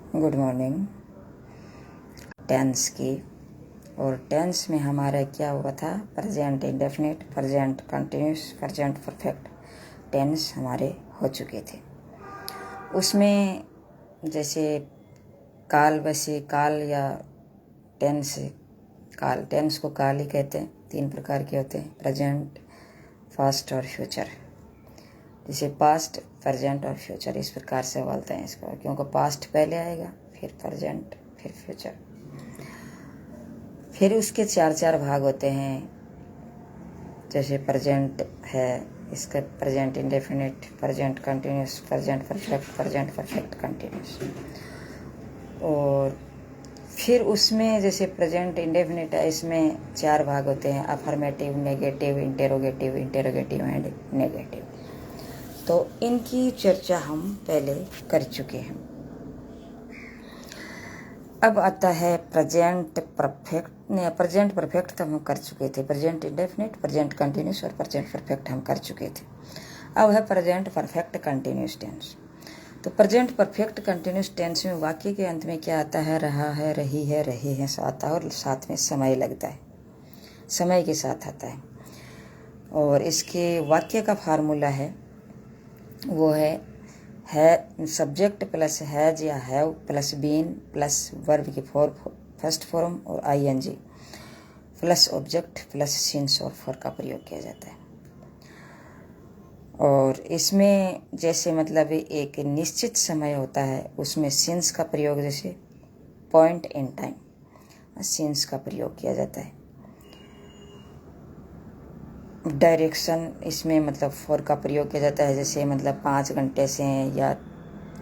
Good morning. Tense की, और tense में हमारा क्या हुआ था? Present indefinite, present continuous, present perfect tense हमारे हो चुके थे। उसमें जैसे काल, वैसे काल या टेंस, काल, टेंस को काल ही कहते हैं। 3 प्रकार के होते हैं, प्रेजेंट, पास्ट और फ्यूचर। जैसे पास्ट, प्रेजेंट और फ्यूचर, इस प्रकार से बोलते हैं इसको, क्योंकि पास्ट पहले आएगा, फिर प्रेजेंट, फिर फ्यूचर। फिर उसके 4 भाग होते हैं। जैसे प्रेजेंट है, इसका present indefinite, present continuous, present perfect, present perfect continuous. और फिर उसमें जैसे प्रेजेंट इंडेफिनिट है, इसमें 4 भाग होते हैं, affirmative, negative, interrogative, interrogative and negative. तो इनकी चर्चा हम पहले कर चुके हैं। अब आता है प्रेजेंट परफेक्ट। प्रेजेंट परफेक्ट तो हम कर चुके थे, प्रेजेंट इंडेफिनिट, प्रेजेंट कंटिन्यूस और प्रेजेंट परफेक्ट हम कर चुके थे। अब है प्रेजेंट परफेक्ट कंटिन्यूस टेंस। तो प्रेजेंट परफेक्ट कंटिन्यूस टेंस में वाक्य के अंत में क्या आता है? रहा है, रही है, रहे हैं आता है, और साथ में समय लगता है, समय के साथ आता है। और इसके वाक्य का फार्मूला है, वो है सब्जेक्ट प्लस हैज या have plus been plus verb की फर्स्ट फॉर्म और ING plus object plus since और फॉर का प्रयोग किया जाता है। और इसमें जैसे मतलब एक निश्चित समय होता है, उसमें सिंस का प्रयोग, जैसे पॉइंट इन टाइम, सिंस का प्रयोग किया जाता है। डायरेक्शन, इसमें मतलब फॉर का प्रयोग किया जाता है, जैसे मतलब 5 घंटे से या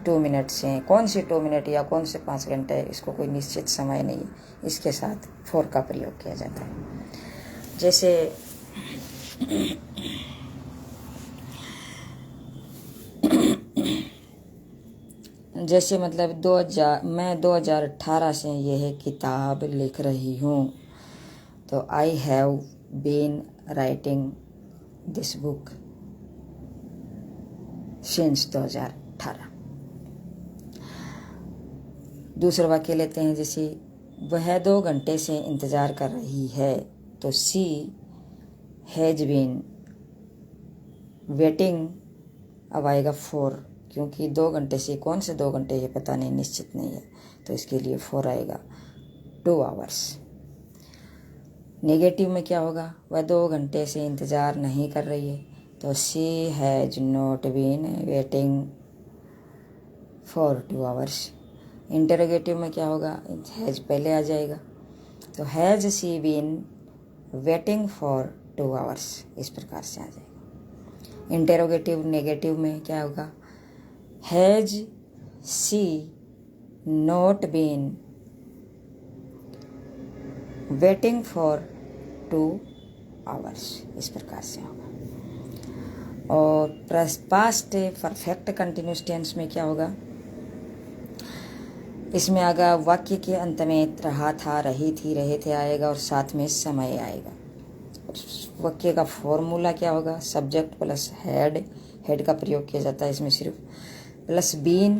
2 मिनट से। कौन से 2 मिनट या कौन से 5 घंटे, इसको कोई निश्चित समय नहीं है, इसके साथ फॉर का प्रयोग किया जाता है। जैसे मतलब मैं 2018 से यह किताब लिख रही हूँ, तो I have been writing this book since 2018। दूसरा वाक्य लेते हैं, जैसे वह 2 घंटे से इंतज़ार कर रही है, तो सी हैज बीन वेटिंग। अब आएगा फॉर, क्योंकि 2 घंटे से, कौन से 2 घंटे ये पता नहीं, निश्चित नहीं है, तो इसके लिए फॉर आएगा, 2 आवर्स। नेगेटिव में क्या होगा? वह 2 घंटे से इंतज़ार नहीं कर रही है, तो she has not been waiting for 2 hours. Interrogative में क्या होगा? हैज पहले आ जाएगा, तो has she been waiting for 2 hours, इस प्रकार से आ जाएगा। इंटरोगेटिव नेगेटिव में क्या होगा? Has she not been waiting for 2 hours, इस प्रकार से होगा। और पास्ट परफेक्ट कंटिन्यूस टेंस में क्या होगा? इसमें आएगा वाक्य के अंत में रहा था, रही थी, रहे थे आएगा, और साथ में समय आएगा। वाक्य का फॉर्मूला क्या होगा? सब्जेक्ट प्लस हेड का प्रयोग किया जाता है इसमें सिर्फ, प्लस बीन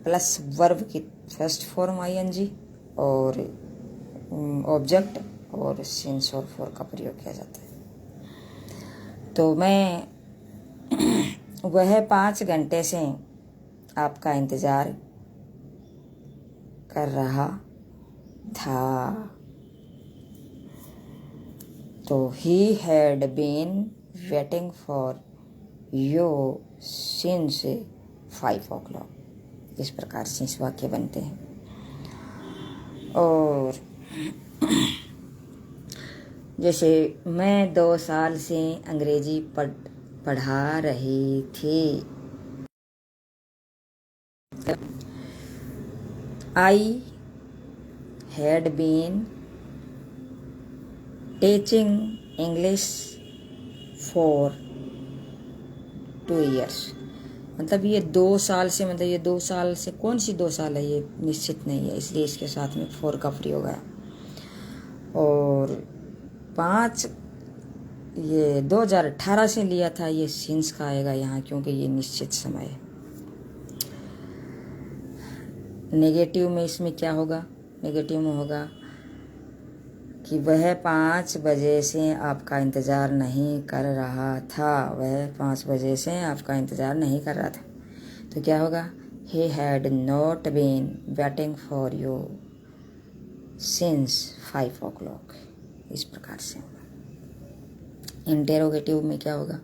प्लस वर्ब की फर्स्ट फॉर्म आईएनजी और ऑब्जेक्ट और सिंस और फॉर का प्रयोग किया जाता है। तो मैं वह 5 घंटे से आपका इंतज़ार कर रहा था, तो he had been waiting for you since 5 o'clock। इस प्रकार से इस वाक्य बनते हैं। और जैसे मैं 2 साल से अंग्रेजी पढ़ा रही थी, I had been teaching English for 2 years। मतलब ये 2 साल से, मतलब ये 2 साल से, कौन सी 2 साल है ये निश्चित नहीं है, इसलिए इसके साथ में फॉर का प्रयोग है। और 5 ये 2018 से लिया था, ये सिंस का आएगा यहाँ, क्योंकि ये निश्चित समय है। नेगेटिव में इसमें क्या होगा, नेगेटिव में होगा कि वह 5 बजे से आपका इंतज़ार नहीं कर रहा था, वह 5 बजे से आपका इंतज़ार नहीं कर रहा था। तो क्या होगा, he had not been waiting for you since 5 o'clock। इस प्रकार से होगा। इंटेरोगेटिव में क्या होगा,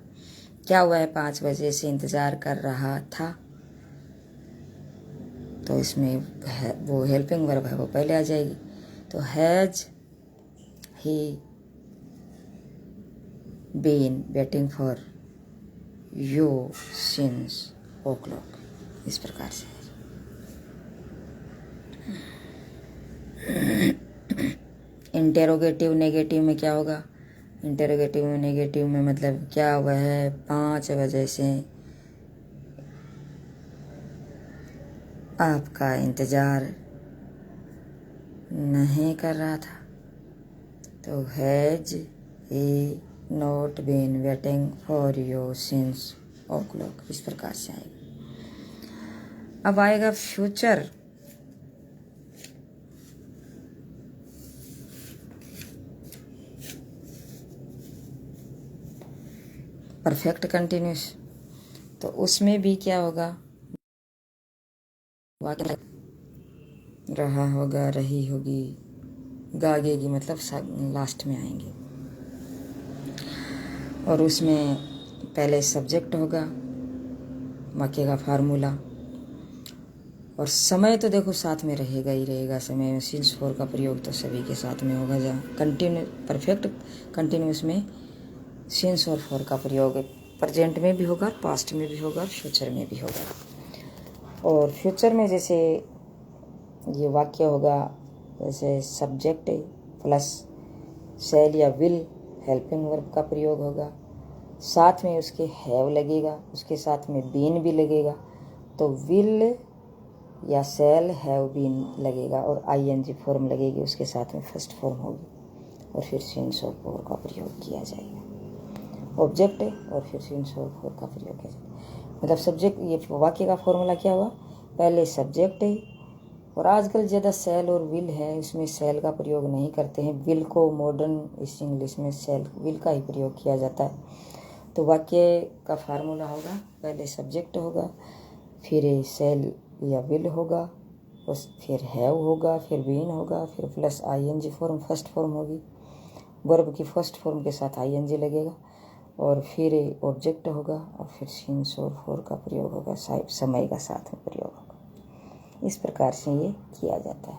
क्या वह 5 बजे से इंतज़ार कर रहा था, तो इसमें वो हेल्पिंग वर्ब है वो पहले आ जाएगी। तो has he been waiting for you since o'clock। इस प्रकार से इंटेरोगेटिव नेगेटिव में क्या होगा, इंटेरोगेटिव में नेगेटिव में मतलब क्या वह 5 बजे से आपका इंतज़ार नहीं कर रहा था, तो has he not been waiting for you since o'clock। इस प्रकार से आएगा। अब आएगा फ्यूचर। परफेक्ट कंटिन्यूस, तो उसमें भी क्या होगा, वाक्य रहा होगा, रही होगी, गागेगी, मतलब लास्ट में आएंगे। और उसमें पहले सब्जेक्ट होगा, वाक्य का फार्मूला, और समय तो देखो साथ में रहेगा ही रहेगा। समय में सिंस फॉर का प्रयोग तो सभी के साथ में होगा। जहाँ कंटिन्यू परफेक्ट कंटिन्यूस में सिंस और फॉर का प्रयोग प्रेजेंट में भी होगा, पास्ट में भी होगा, फ्यूचर में भी होगा। और फ्यूचर में जैसे ये वाक्य होगा, जैसे सब्जेक्ट प्लस शैल या विल हेल्पिंग वर्ब का प्रयोग होगा, साथ में उसके हैव लगेगा, उसके साथ में बीन भी लगेगा, तो विल या शैल हैव बीन लगेगा और आईएनजी फॉर्म लगेगी, उसके साथ में फर्स्ट फॉर्म होगी और फिर सिंस और फॉर का प्रयोग किया जाएगा। ऑब्जेक्ट और फिर सिंस और फॉर का प्रयोग किया जाएगा। मतलब सब्जेक्ट, ये वाक्य का फॉर्मूला क्या हुआ, पहले सब्जेक्ट है, और आजकल ज़्यादा सेल और विल है, इसमें सेल का प्रयोग नहीं करते हैं। विल को मॉडर्न इस इंग्लिश में सेल विल का ही प्रयोग किया जाता है। तो वाक्य का फार्मूला होगा, पहले सब्जेक्ट होगा, फिर सेल या विल होगा, उस फिर हैव होगा, फिर बीन होगा, फिर plus ING form first form होगी, वर्ब की फर्स्ट फॉर्म के साथ आईएनजी लगेगा, और फिर ऑब्जेक्ट होगा, और फिर सिंस और फॉर का प्रयोग होगा, समय का साथ में प्रयोग होगा। इस प्रकार से ये किया जाता है।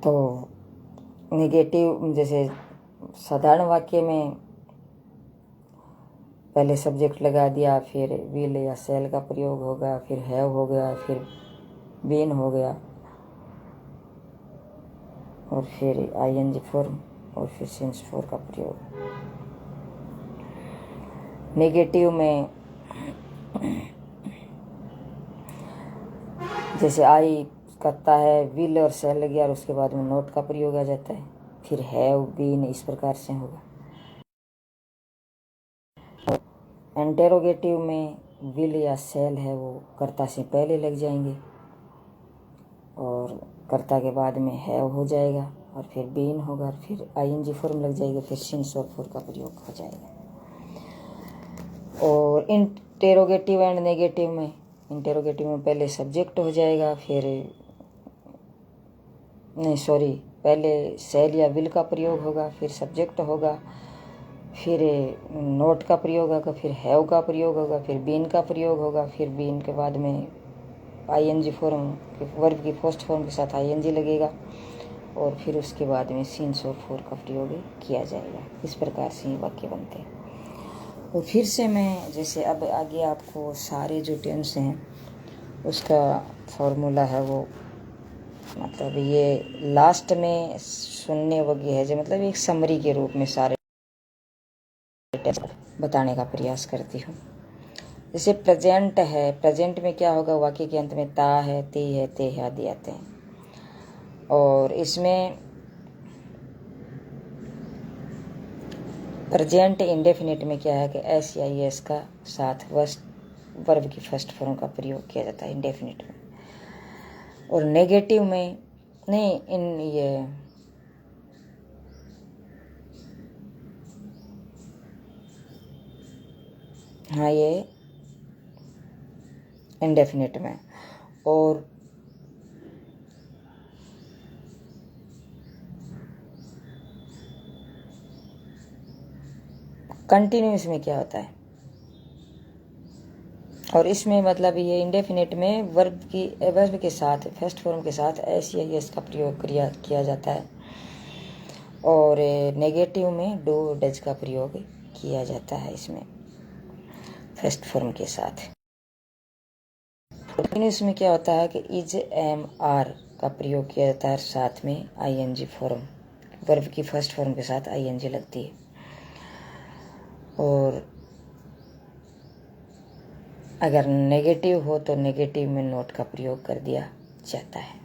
तो नेगेटिव, जैसे साधारण वाक्य में पहले सब्जेक्ट लगा दिया, फिर विल या सेल का प्रयोग होगा, फिर हैव हो गया, फिर बीन हो गया, और फिर आईएनजी फॉर्म, और फिर सिंस फॉर का प्रयोग। नेगेटिव में जैसे आई करता है, विल और सेल लग गया, और उसके बाद में नोट का प्रयोग आ जाता है, फिर हैव बीन, इस प्रकार से होगा। इंटेरोगेटिव में विल या सेल है वो कर्ता से पहले लग जाएंगे, और कर्ता के बाद में हैव हो जाएगा, और फिर बीन होगा, और फिर आईएनजी फॉर्म लग जाएगा, फिर सिंस और फॉर का प्रयोग हो जाएगा। और इंटेरोगेटिव एंड नेगेटिव में, इंटेरोगेटिव में पहले सब्जेक्ट हो जाएगा, पहले सेल या विल का प्रयोग होगा, फिर सब्जेक्ट होगा, फिर नोट का प्रयोग होगा, फिर हैव का प्रयोग होगा, फिर बीन का प्रयोग होगा, फिर बीन के बाद में आईएनजी फॉर्म, वर्ब की फर्स्ट फॉर्म के साथ आईएनजी लगेगा, और फिर उसके बाद में सिंस और फॉर का प्रयोग किया जाएगा। इस प्रकार से ये वाक्य बनते हैं। और फिर से मैं जैसे अब आगे आपको सारे जो टेंस हैं उसका फॉर्मूला है वो, मतलब ये लास्ट में सुनने वगैरह है, जो मतलब एक समरी के रूप में सारे बताने का प्रयास करती हूँ। जैसे प्रेजेंट है, प्रेजेंट में क्या होगा, वाक्य के अंत में ता है, ती है, ते है आदि आते हैं। और इसमें प्रेजेंट इंडेफिनिट में क्या है कि एस या एस का साथ वर्ब की फर्स्ट फॉर्म का प्रयोग किया जाता है इंडेफिनिट में। और नेगेटिव में नहीं, इन ये हाँ ये इंडेफिनिट में। और कंटिन्यूस में क्या होता है, और इसमें मतलब ये इंडेफिनिट में वर्ब के साथ फर्स्ट फॉर्म के साथ एस या यस का प्रयोग किया जाता है। और नेगेटिव में डू डज का प्रयोग किया जाता है इसमें फर्स्ट फॉर्म के साथ। कंटिन्यूस में क्या होता है कि इज एम आर का प्रयोग किया जाता है, साथ में आईएनजी फॉर्म, वर्ब की फर्स्ट फॉर्म के साथ आईएनजी लगती है। और अगर नेगेटिव हो तो नेगेटिव में नोट का प्रयोग कर दिया जाता है।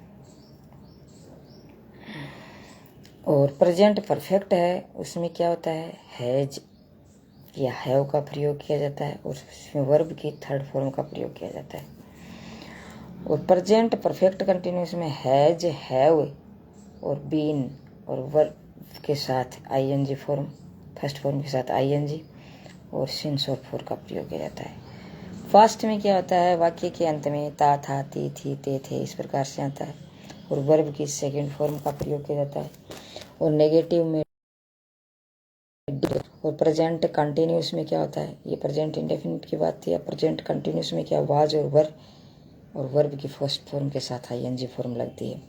और प्रेजेंट परफेक्ट है, उसमें क्या होता है हैज या हैव का प्रयोग किया जाता है, और उसमें वर्ब की थर्ड फॉर्म का प्रयोग किया जाता है। और प्रेजेंट परफेक्ट कंटिन्यूस में हैज, हैव और बीन और वर्ब के साथ आईएनजी फॉर्म, फर्स्ट फॉर्म के साथ आईएनजी और सिंस और फॉर का प्रयोग किया जाता है। फास्ट में क्या होता है, वाक्य के अंत में ता, था, ती, थी, ते, थे इस प्रकार से आता है, और वर्ब की सेकंड फॉर्म का प्रयोग किया जाता है। और नेगेटिव में और प्रेजेंट कंटिन्यूस में क्या होता है, ये प्रेजेंट इंडेफिनिट की बात थी। प्रेजेंट कंटिन्यूस में क्या वाज और वर्ब की फर्स्ट फॉर्म के साथ आईएनजी फॉर्म लगती है।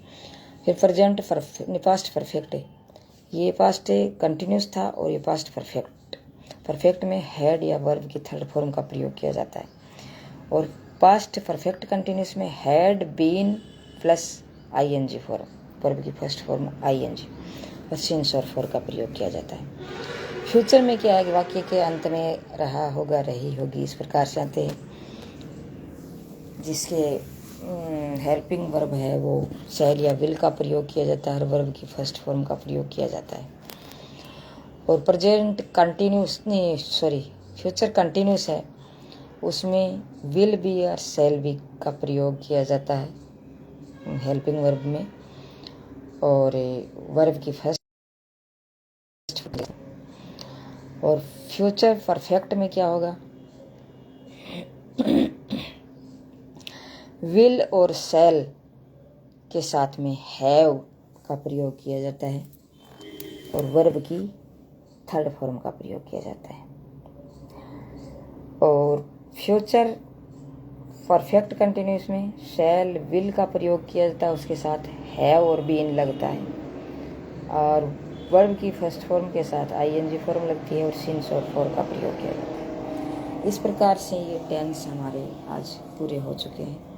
फिर प्रेजेंट पास्ट परफेक्ट है, ये पास्ट कंटिन्यूस था और ये पास्ट परफेक्ट। परफेक्ट में हैड या वर्ब की थर्ड फॉर्म का प्रयोग किया जाता है। और पास्ट परफेक्ट कंटिन्यूस में had been plus ING form, verb की फर्स्ट फॉर्म आईएनजी और सिंस और फॉर का प्रयोग किया जाता है। फ्यूचर में क्या है कि वाक्य के अंत में रहा होगा, रही होगी इस प्रकार से आते हैं, जिसके हेल्पिंग वर्ब है वो शैल या विल का प्रयोग किया जाता है, हर वर्ब की फर्स्ट फॉर्म का प्रयोग किया जाता है। और प्रेजेंट कंटिन्यूस नहीं सॉरी फ्यूचर कंटिन्यूस है, उसमें विल बी और शैल बी का प्रयोग किया जाता है हेल्पिंग वर्ब में। और वर्ब की फर्स्ट। और फ्यूचर परफेक्ट में क्या होगा, विल और शैल के साथ में हैव का प्रयोग किया जाता है, और वर्ब की थर्ड फॉर्म का प्रयोग किया जाता है। और फ्यूचर परफेक्ट कंटिन्यूस में शैल विल का प्रयोग किया जाता है, उसके साथ हैव और बीन लगता है, और वर्ब की फर्स्ट फॉर्म के साथ आईएनजी फॉर्म लगती है, और सिंस और फॉर का प्रयोग किया जाता है। इस प्रकार से ये टेंस हमारे आज पूरे हो चुके हैं।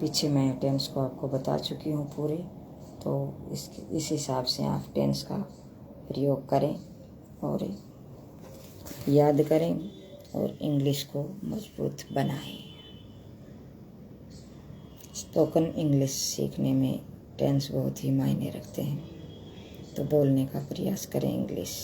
पीछे मैं टेंस को आपको बता चुकी हूँ पूरे, तो इस हिसाब से आप टेंस का प्रयोग करें और याद करें और इंग्लिश को मजबूत बनाएं। स्पोकन इंग्लिश सीखने में टेंस बहुत ही मायने रखते हैं, तो बोलने का प्रयास करें इंग्लिश।